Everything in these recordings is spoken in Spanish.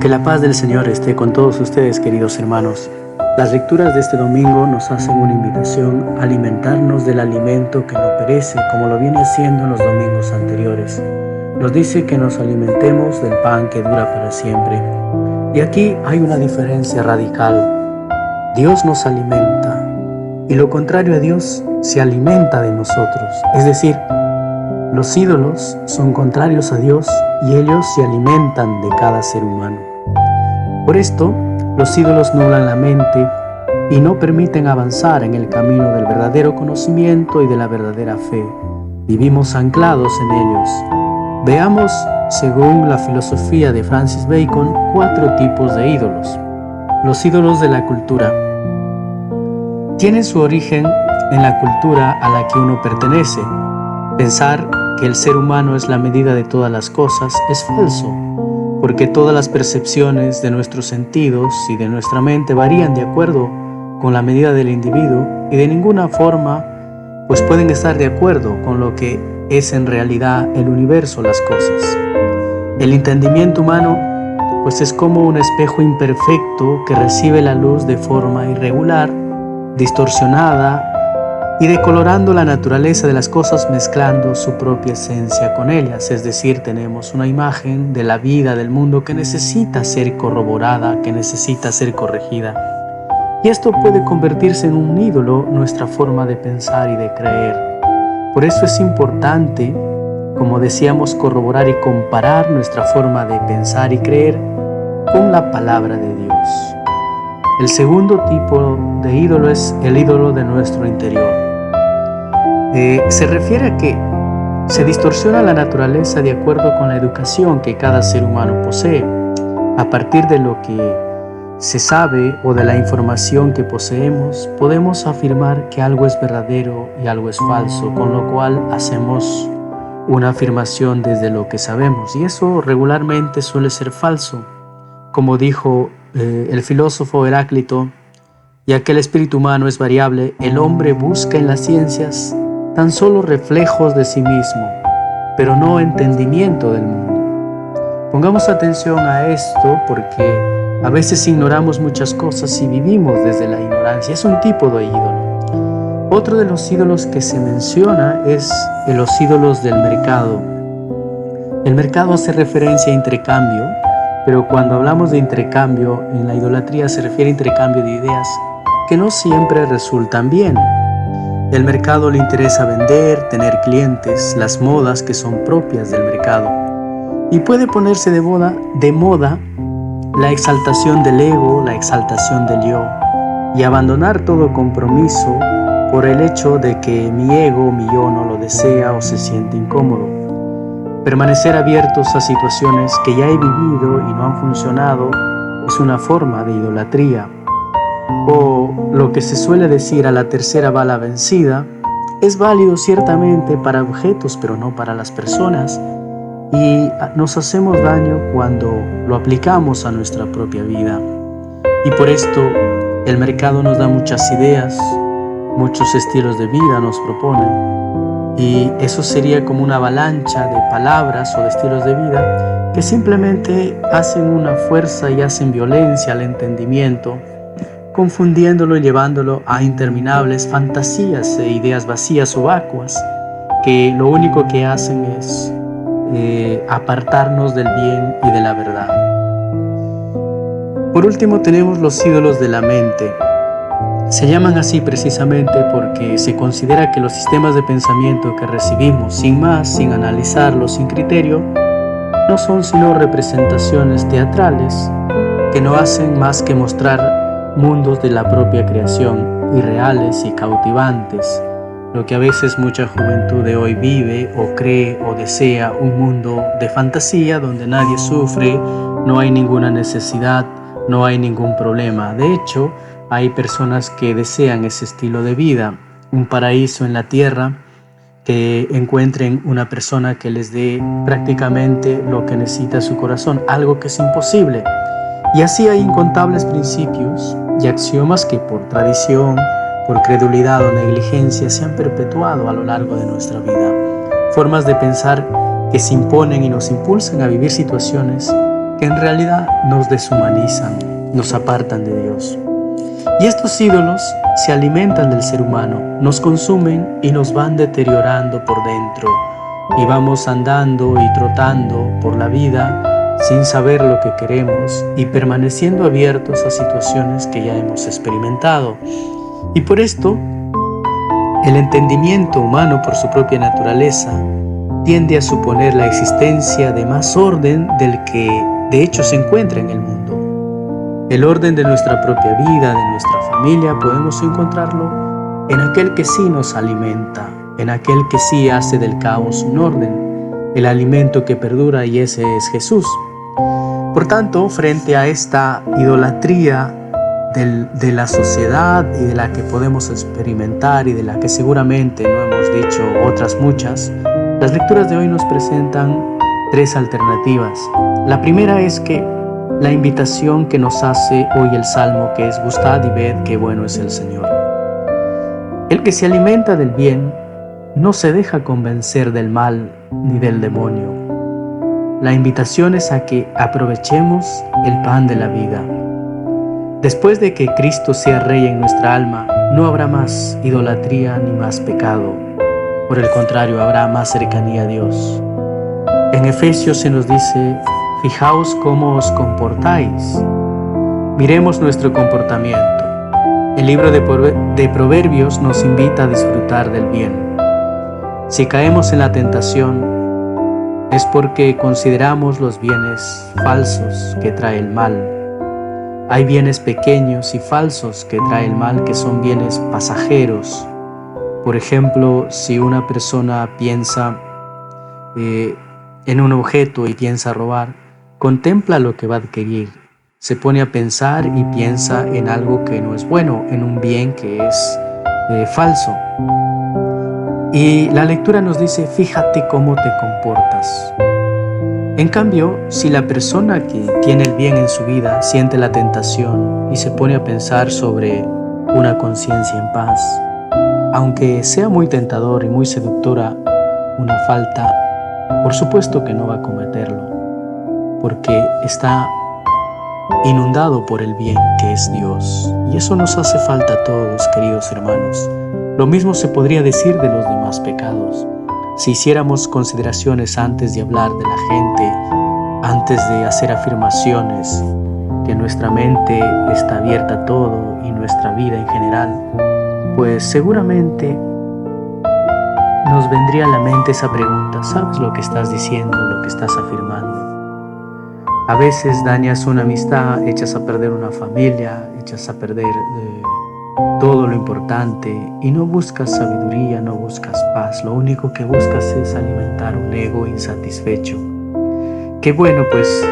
Que la paz del Señor esté con todos ustedes, queridos hermanos. Las lecturas de este domingo nos hacen una invitación a alimentarnos del alimento que no perece, como lo viene haciendo en los domingos anteriores. Nos dice que nos alimentemos del pan que dura para siempre. Y aquí hay una diferencia radical. Dios nos alimenta y lo contrario a Dios se alimenta de nosotros. Es decir, los ídolos son contrarios a Dios y ellos se alimentan de cada ser humano. Por esto, los ídolos nublan la mente y no permiten avanzar en el camino del verdadero conocimiento y de la verdadera fe. Vivimos anclados en ellos. Veamos, según la filosofía de Francis Bacon, 4 tipos de ídolos. Los ídolos de la cultura tienen su origen en la cultura a la que uno pertenece. Pensar que el ser humano es la medida de todas las cosas es falso, porque todas las percepciones de nuestros sentidos y de nuestra mente varían de acuerdo con la medida del individuo y de ninguna forma pues pueden estar de acuerdo con lo que es en realidad el universo, las cosas. El entendimiento humano pues es como un espejo imperfecto que recibe la luz de forma irregular, distorsionada y decolorando la naturaleza de las cosas, mezclando su propia esencia con ellas. Es decir, tenemos una imagen de la vida, del mundo que necesita ser corroborada, que necesita ser corregida. Y esto puede convertirse en un ídolo, nuestra forma de pensar y de creer. Por eso es importante, como decíamos, corroborar y comparar nuestra forma de pensar y creer con la palabra de Dios. El segundo tipo de ídolo es el ídolo de nuestro interior. Se refiere a que se distorsiona la naturaleza de acuerdo con la educación que cada ser humano posee. A partir de lo que se sabe o de la información que poseemos, podemos afirmar que algo es verdadero y algo es falso, con lo cual hacemos una afirmación desde lo que sabemos, y eso regularmente suele ser falso. Como dijo el filósofo Heráclito, ya que el espíritu humano es variable, el hombre busca en las ciencias tan solo reflejos de sí mismo, pero no entendimiento del mundo. Pongamos atención a esto porque a veces ignoramos muchas cosas y vivimos desde la ignorancia. Es un tipo de ídolo. Otro de los ídolos que se menciona es los ídolos del mercado. El mercado hace referencia a intercambio, pero cuando hablamos de intercambio en la idolatría se refiere a intercambio de ideas que no siempre resultan bien. El mercado le interesa vender, tener clientes, las modas que son propias del mercado. Y puede ponerse de moda la exaltación del ego, la exaltación del yo, y abandonar todo compromiso por el hecho de que mi ego, mi yo no lo desea o se siente incómodo. Permanecer abiertos a situaciones que ya he vivido y no han funcionado es una forma de idolatría. O lo que se suele decir, a la tercera va la vencida, es válido ciertamente para objetos, pero no para las personas, y nos hacemos daño cuando lo aplicamos a nuestra propia vida. Y por esto el mercado nos da muchas ideas, muchos estilos de vida nos proponen, y eso sería como una avalancha de palabras o de estilos de vida que simplemente hacen una fuerza y hacen violencia al entendimiento, confundiéndolo y llevándolo a interminables fantasías e ideas vacías o vacuas que lo único que hacen es apartarnos del bien y de la verdad. Por último tenemos los ídolos de la mente. Se llaman así precisamente porque se considera que los sistemas de pensamiento que recibimos sin más, sin analizarlos, sin criterio, no son sino representaciones teatrales que no hacen más que mostrar mundos de la propia creación, irreales y cautivantes, lo que a veces mucha juventud de hoy vive o cree o desea, un mundo de fantasía donde nadie sufre, no hay ninguna necesidad, no hay ningún problema. De hecho, hay personas que desean ese estilo de vida, un paraíso en la tierra, que encuentren una persona que les dé prácticamente lo que necesita su corazón, algo que es imposible. Y así hay incontables principios y axiomas que por tradición, por credulidad o negligencia se han perpetuado a lo largo de nuestra vida. Formas de pensar que se imponen y nos impulsan a vivir situaciones que en realidad nos deshumanizan, nos apartan de Dios. Y estos ídolos se alimentan del ser humano, nos consumen y nos van deteriorando por dentro. Y vamos andando y trotando por la vida sin saber lo que queremos y permaneciendo abiertos a situaciones que ya hemos experimentado. Y por esto, el entendimiento humano por su propia naturaleza tiende a suponer la existencia de más orden del que de hecho se encuentra en el mundo. El orden de nuestra propia vida, de nuestra familia, podemos encontrarlo en aquel que sí nos alimenta, en aquel que sí hace del caos un orden, el alimento que perdura, y ese es Jesús. Por tanto, frente a esta idolatría de la sociedad y de la que podemos experimentar y de la que seguramente no hemos dicho otras muchas, las lecturas de hoy nos presentan tres alternativas. La primera es que la invitación que nos hace hoy el Salmo, que es buscad y ved qué bueno es el Señor. El que se alimenta del bien no se deja convencer del mal ni del demonio. La invitación es a que aprovechemos el pan de la vida. Después de que Cristo sea Rey en nuestra alma, no habrá más idolatría ni más pecado. Por el contrario, habrá más cercanía a Dios. En Efesios se nos dice: fijaos cómo os comportáis. Miremos nuestro comportamiento. El libro de Proverbios nos invita a disfrutar del bien. Si caemos en la tentación, es porque consideramos los bienes falsos que trae el mal. Hay bienes pequeños y falsos que trae el mal, que son bienes pasajeros. Por ejemplo, si una persona piensa en un objeto y piensa robar, contempla lo que va a adquirir, se pone a pensar y piensa en algo que no es bueno, en un bien que es falso. Y la lectura nos dice: fíjate cómo te comportas. En cambio, si la persona que tiene el bien en su vida siente la tentación y se pone a pensar sobre una conciencia en paz, aunque sea muy tentador y muy seductora una falta, por supuesto que no va a cometerlo, porque está inundado por el bien que es Dios. Y eso nos hace falta a todos, queridos hermanos. Lo mismo se podría decir de los demás pecados. Si hiciéramos consideraciones antes de hablar de la gente, antes de hacer afirmaciones, que nuestra mente está abierta a todo y nuestra vida en general, pues seguramente nos vendría a la mente esa pregunta: ¿sabes lo que estás diciendo, lo que estás afirmando? A veces dañas una amistad, echas a perder una familia, echas a perder todo lo importante y no buscas sabiduría, no buscas paz. Lo único que buscas es alimentar un ego insatisfecho. Qué bueno, pues,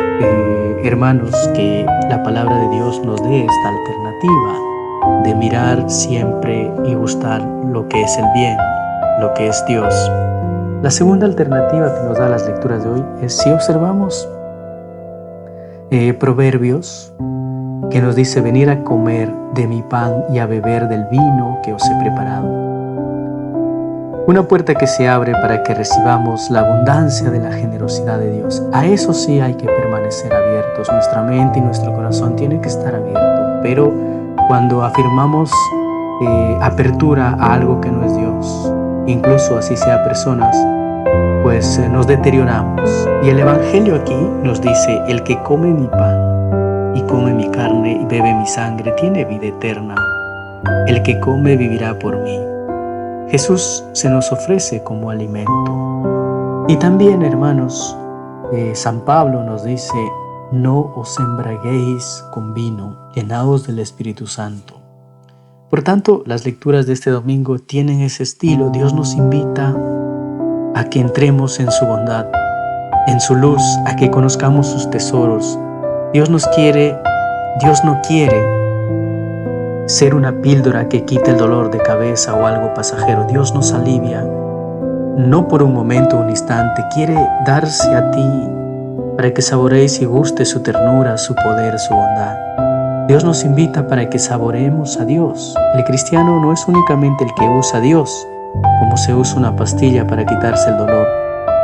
hermanos, que la palabra de Dios nos dé esta alternativa de mirar siempre y buscar lo que es el bien, lo que es Dios. La segunda alternativa que nos da las lecturas de hoy es si observamos Proverbios, que nos dice: venid a comer de mi pan y a beber del vino que os he preparado. Una puerta que se abre para que recibamos la abundancia de la generosidad de Dios. A eso sí hay que permanecer abiertos. Nuestra mente y nuestro corazón tienen que estar abiertos. Pero cuando afirmamos apertura a algo que no es Dios, incluso así sea personas, pues nos deterioramos. Y el Evangelio aquí nos dice: el que come mi pan y come mi carne y bebe mi sangre tiene vida eterna. El que come vivirá por mí. Jesús se nos ofrece como alimento. Y también, hermanos, San Pablo nos dice: no os embriaguéis con vino, llenaos del Espíritu Santo. Por tanto, las lecturas de este domingo tienen ese estilo. Dios nos invita a que entremos en su bondad, en su luz, a que conozcamos sus tesoros. Dios no quiere ser una píldora que quite el dolor de cabeza o algo pasajero. Dios nos alivia, no por un momento o un instante. Quiere darse a ti para que saborees y gustes su ternura, su poder, su bondad. Dios nos invita para que saboreemos a Dios. El cristiano no es únicamente el que usa a Dios como se usa una pastilla para quitarse el dolor.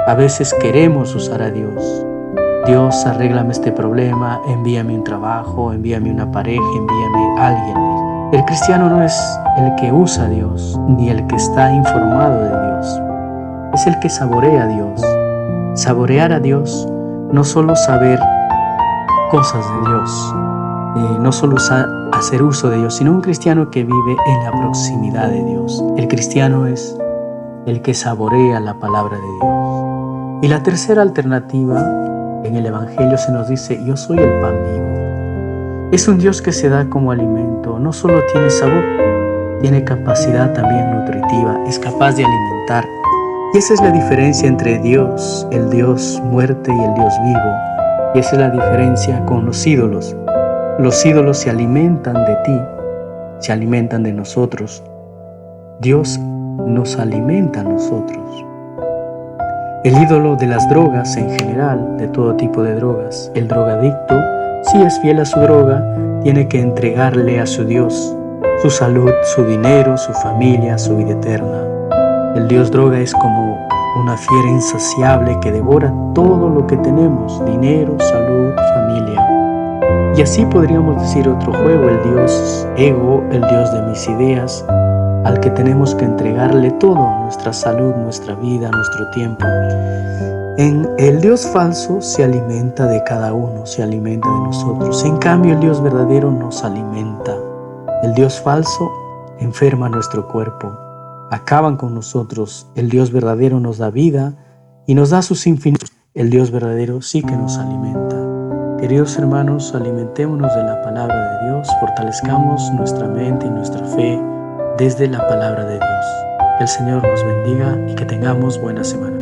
A veces queremos usar a Dios Dios, arréglame este problema, envíame un trabajo, envíame una pareja, envíame a alguien. El cristiano no es el que usa a Dios, ni el que está informado de Dios. Es el que saborea a Dios. Saborear a Dios, no solo saber cosas de Dios, no solo hacer uso de Dios, sino un cristiano que vive en la proximidad de Dios. El cristiano es el que saborea la palabra de Dios. Y la tercera alternativa, en el Evangelio se nos dice: yo soy el pan vivo. Es un Dios que se da como alimento, no solo tiene sabor, tiene capacidad también nutritiva, es capaz de alimentar. Y esa es la diferencia entre Dios, el Dios muerte y el Dios vivo. Y esa es la diferencia con los ídolos. Los ídolos se alimentan de ti, se alimentan de nosotros. Dios nos alimenta a nosotros. El ídolo de las drogas en general, de todo tipo de drogas, el drogadicto, si es fiel a su droga, tiene que entregarle a su Dios su salud, su dinero, su familia, su vida eterna. El Dios droga es como una fiera insaciable que devora todo lo que tenemos: dinero, salud, familia. Y así podríamos decir otro juego, el Dios ego, el Dios de mis ideas, al que tenemos que entregarle todo: nuestra salud, nuestra vida, nuestro tiempo. En el Dios falso se alimenta de cada uno, se alimenta de nosotros. En cambio, el Dios verdadero nos alimenta. El Dios falso enferma nuestro cuerpo, acaban con nosotros. El Dios verdadero nos da vida y nos da sus infinitos. El Dios verdadero sí que nos alimenta. Queridos hermanos, alimentémonos de la palabra de Dios, fortalezcamos nuestra mente y nuestra fe desde la palabra de Dios. Que el Señor nos bendiga y que tengamos buena semana.